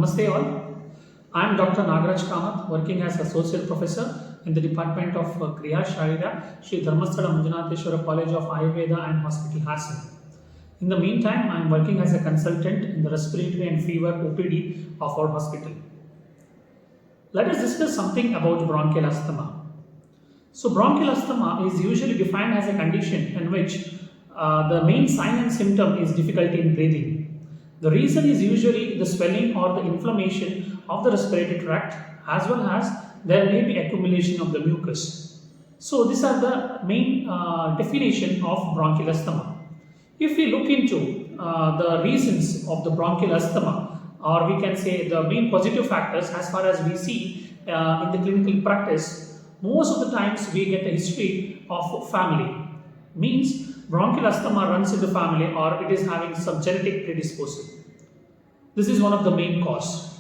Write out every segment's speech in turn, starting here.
Namaste all. I am Dr. Nagaraj Kamath, working as Associate Professor in the Department of Kriya Sharira, Sri Dharmasthala Manjunatheshwara College of Ayurveda and Hospital, Hassan. In the meantime, I am working as a consultant in the respiratory and fever OPD of our hospital. Let us discuss something about bronchial asthma. So, bronchial asthma is usually defined as a condition in which the main sign and symptom is difficulty in breathing. The reason is usually the swelling or the inflammation of the respiratory tract, as well as there may be accumulation of the mucus. So these are the main definition of bronchial asthma. If we look into the reasons of the bronchial asthma, or we can say the main positive factors as far as we see in the clinical practice, most of the times we get a history of family. Means bronchial asthma runs in the family or it is having some genetic predisposition. This is one of the main cause.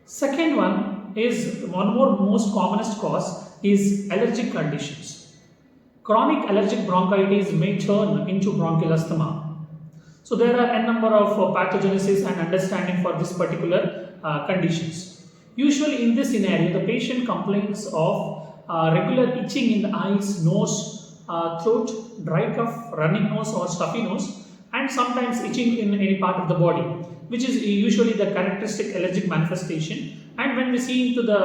Second one is one more most commonest cause is allergic conditions. Chronic allergic bronchitis may turn into bronchial asthma. So there are a number of pathogenesis and understanding for this particular conditions. Usually in this scenario, the patient complains of regular itching in the eyes, nose, throat, dry cough, running nose or stuffy nose, and sometimes itching in any part of the body, which is usually the characteristic allergic manifestation. And when we see into the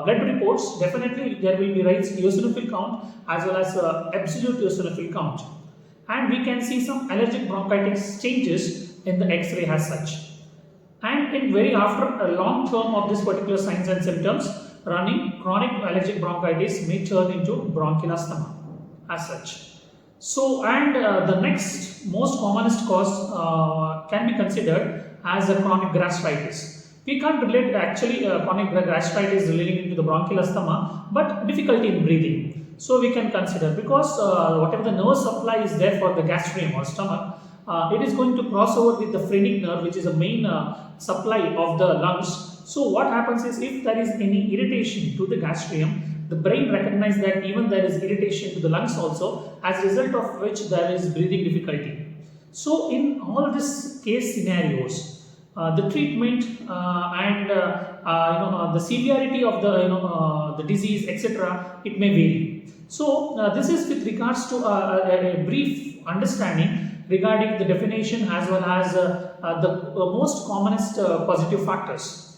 blood reports, definitely there will be raised eosinophil count as well as absolute eosinophil count. And we can see some allergic bronchitis changes in the X-ray as such. And in very after a long term of this particular signs and symptoms, running chronic allergic bronchitis may turn into bronchial asthma as such. So, and the next most commonest cause can be considered as a chronic gastritis. We can't relate actually chronic gastritis relating into the bronchial asthma, but difficulty in breathing. So we can consider because whatever the nerve supply is there for the gastrium or stomach, it is going to cross over with the phrenic nerve, which is a main supply of the lungs. So what happens is if there is any irritation to the gastrium, the brain recognizes that even there is irritation to the lungs also, as a result of which there is breathing difficulty. So in all these case scenarios, the treatment and the severity of the disease, etc., it may vary. So this is with regards to a brief understanding regarding the definition as well as the most commonest positive factors.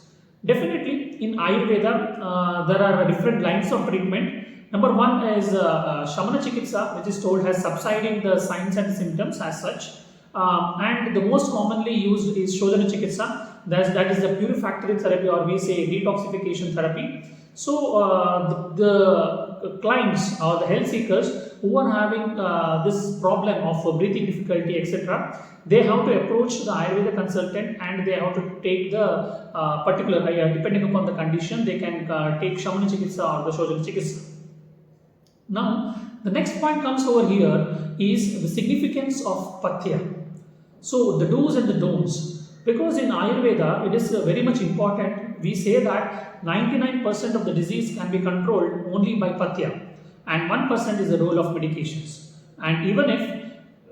Definitely in Ayurveda, there are different lines of treatment. Number one is Shamana Chikitsa, which is told as subsiding the signs and symptoms as such. And the most commonly used is Shodhana Chikitsa, that is the purifactory therapy, or we say detoxification therapy. So the clients or the health seekers who are having this problem of breathing difficulty, etc., they have to approach the Ayurveda consultant and they have to take the particular, depending upon the condition, they can take Shamana Chikitsa or the Shodhana Chikitsa. Now, the next point comes over here is the significance of Pathya. So, the do's and the don'ts. Because in Ayurveda, it is very much important. We say that 99% of the disease can be controlled only by Pathya, and 1% is the role of medications. And even if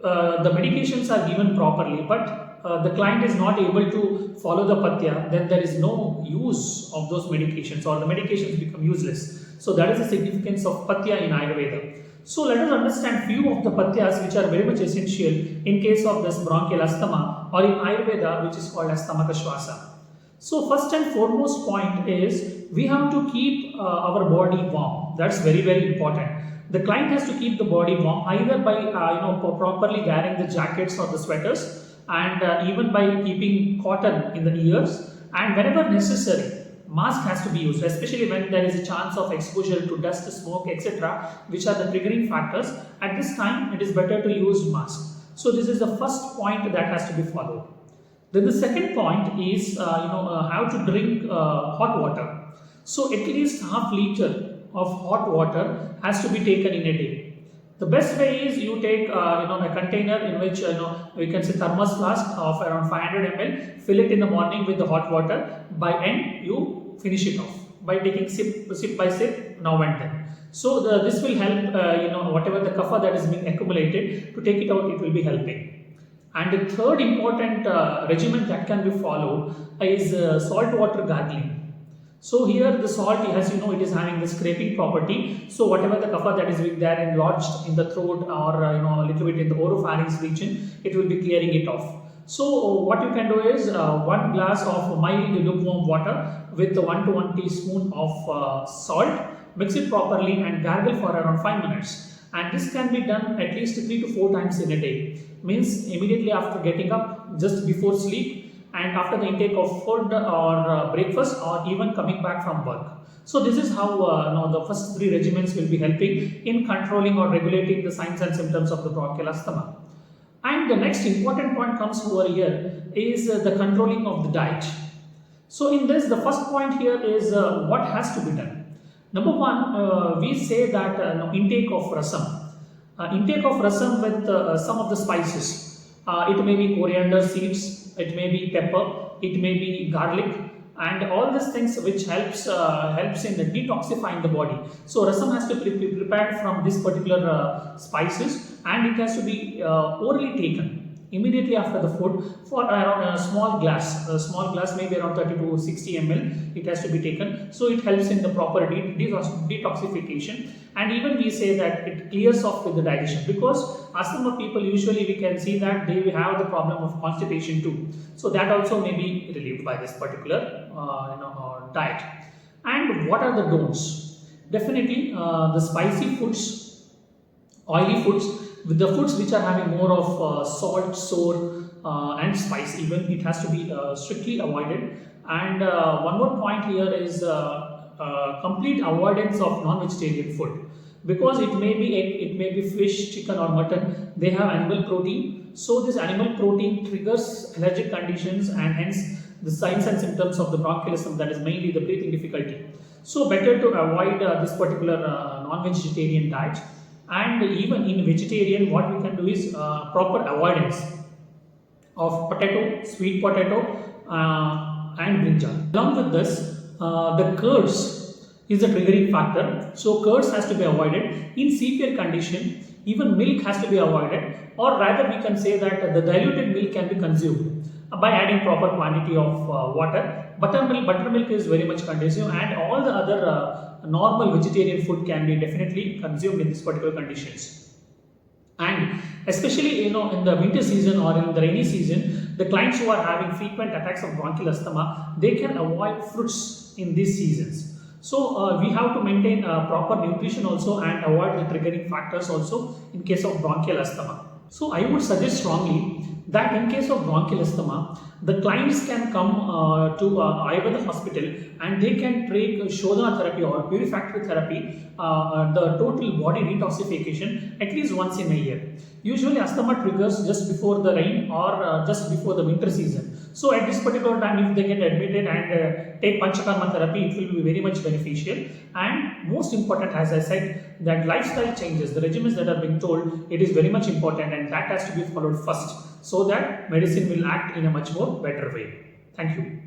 the medications are given properly, but the client is not able to follow the Pathya, then there is no use of those medications, or the medications become useless. So that is the significance of Pathya in Ayurveda. So let us understand few of the Pathyas which are very much essential in case of this bronchial asthma, or in Ayurveda which is called as Stamaka Shwasa. So first and foremost point is we have to keep our body warm. That's very, very important. The client has to keep the body warm either by properly wearing the jackets or the sweaters, and even by keeping cotton in the ears, and whenever necessary, mask has to be used, especially when there is a chance of exposure to dust, smoke, etc., which are the triggering factors. At this time, it is better to use mask. So this is the first point that has to be followed. Then the second point is how to drink hot water. So at least half liter of hot water has to be taken in a day. The best way is you take a container in which we can say thermos flask of around 500 ml, fill it in the morning with the hot water. By end you finish it off by taking sip by sip now and then. So this will help whatever the kapha that is being accumulated, to take it out, it will be helping. And the third important regimen that can be followed is salt water gargling. So here the salt, as you know, it is having the scraping property. So whatever the kapha that is being there and lodged in the throat or a little bit in the oropharynx region, it will be clearing it off. So what you can do is 1 glass of mild lukewarm water with 1 to 1 teaspoon of salt, mix it properly and gargle for around 5 minutes. And this can be done at least 3 to 4 times in a day. Means immediately after getting up, just before sleep, and after the intake of food or breakfast, or even coming back from work. So this is how the first 3 regimens will be helping in controlling or regulating the signs and symptoms of the bronchial asthma. And the next important point comes over here is the controlling of the diet. So in this, the first point here is what has to be done. Number one, we say that intake of rasam. Intake of rasam with some of the spices. It may be coriander seeds, it may be pepper, it may be garlic, and all these things which helps in detoxifying the body. So rasam has to be prepared from this particular spices, and it has to be orally taken immediately after the food for around a small glass maybe around 30 to 60 ml. It has to be taken, so it helps in the proper detoxification. And even we say that it clears off with the digestion, because asthma people usually we can see that they have the problem of constipation too. So that also may be relieved by this particular diet. And what are the don'ts? Definitely the spicy foods, oily foods, with the foods which are having more of salt, sour and spice, even it has to be strictly avoided. And one more point here is complete avoidance of non-vegetarian food, because it may be egg, it may be fish, chicken or mutton. They have animal protein, so this animal protein triggers allergic conditions and hence the signs and symptoms of the bronchial asthma, that is mainly the breathing difficulty. So better to avoid this particular non-vegetarian diet. And even in vegetarian, what we can do is proper avoidance of potato, sweet potato and brinjal. Along with this, the curds is a triggering factor, so curds has to be avoided. In severe condition, even milk has to be avoided, or rather we can say that the diluted milk can be consumed by adding proper quantity of water. Buttermilk is very much conducive, and all the other normal vegetarian food can be definitely consumed in this particular conditions. And especially in the winter season or in the rainy season, the clients who are having frequent attacks of bronchial asthma, they can avoid fruits in these seasons. So we have to maintain proper nutrition also and avoid the triggering factors also in case of bronchial asthma. So I would suggest strongly that in case of bronchial asthma, the clients can come to Ayurveda hospital and they can take Shodhana therapy or purifactory therapy, the total body detoxification at least once in a year. Usually asthma triggers just before the rain or just before the winter season. So at this particular time, if they get admitted and take Panchakarma therapy, it will be very much beneficial. And most important, as I said, that lifestyle changes, the regimens that are being told, it is very much important, and that has to be followed first, so that medicine will act in a much more better way. Thank you.